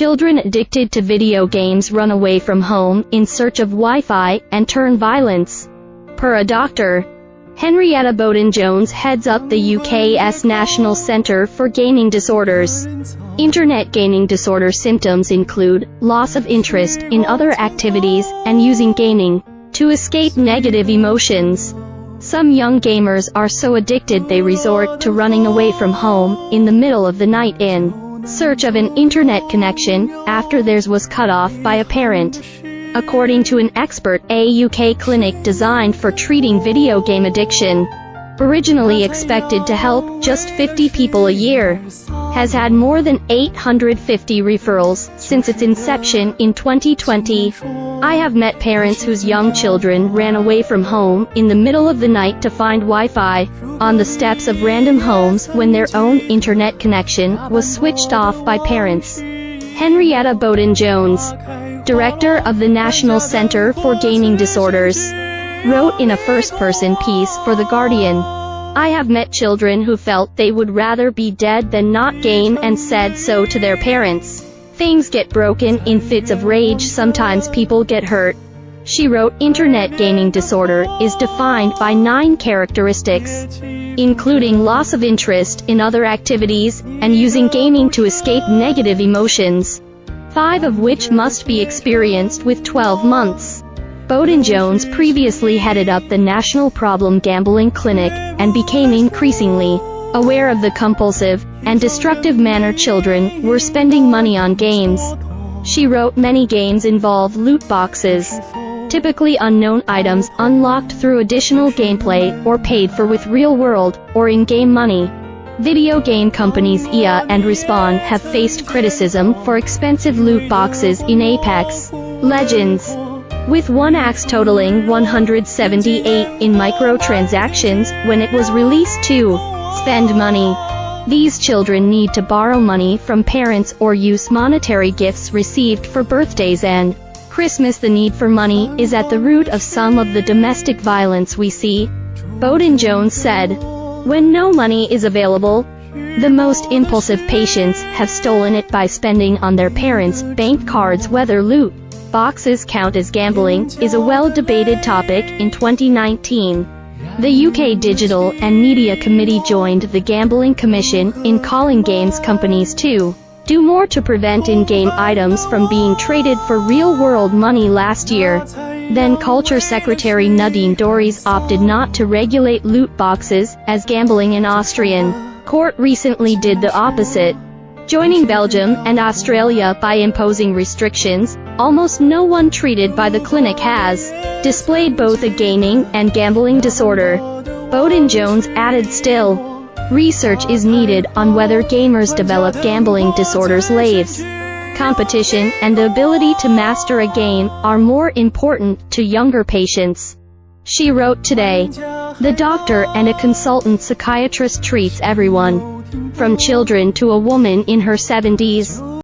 Children addicted to video games run away from home in search of Wi-Fi and turn violent. Per a Dr. Henrietta Bowden-Jones heads up the UK's National Centre for Gaming Disorders. Internet gaming disorder symptoms include loss of interest in other activities and using gaming to escape negative emotions. Some young gamers are so addicted they resort to running away from home in the middle of the night in search of an internet connection after theirs was cut off by a parent. According to an expert, a UK clinic designed for treating video game addiction, originally expected to help just 50 people a year, has had more than 850 referrals since its inception in 2020. I have met parents whose young children ran away from home in the middle of the night to find Wi-Fi on the steps of random homes when their own internet connection was switched off by parents. Henrietta Bowden-Jones, director of the National Centre for Gaming Disorders, wrote in a first-person piece for The Guardian, "I have met children who felt they would rather be dead than not game and said so to their parents. Things get broken in fits of rage, sometimes people get hurt." She wrote, "Internet gaming disorder is defined by 9 characteristics, including loss of interest in other activities and using gaming to escape negative emotions, 5 of which must be experienced with 12 months. Bowden-Jones previously headed up the National Problem Gambling Clinic and became increasingly aware of the compulsive and destructive manner children were spending money on games. She wrote, "Many games involve loot boxes, typically unknown items unlocked through additional gameplay or paid for with real-world or in-game money. Video game companies EA and Respawn have faced criticism for expensive loot boxes in Apex Legends, with one axe totaling 178 in microtransactions when it was released to spend money. These children need to borrow money from parents or use monetary gifts received for birthdays and Christmas. The need for money is at the root of some of the domestic violence we see," Bowden-Jones said. "When no money is available, the most impulsive patients have stolen it by spending on their parents' bank cards." Whether loot boxes count as gambling is a well-debated topic. In 2019, the UK Digital and Media Committee joined the Gambling Commission in calling games companies to do more to prevent in-game items from being traded for real-world money last year. Then Culture Secretary Nadine Dorries opted not to regulate loot boxes as gambling. An Austrian court recently did the opposite, joining Belgium and Australia by imposing restrictions. Almost no one treated by the clinic has displayed both a gaming and gambling disorder. Bowden-Jones added, "Still, research is needed on whether gamers develop gambling disorders. Lives, competition, and the ability to master a game are more important to younger patients." She wrote today, "The doctor and a consultant psychiatrist treats everyone, from children to a woman in her 70s.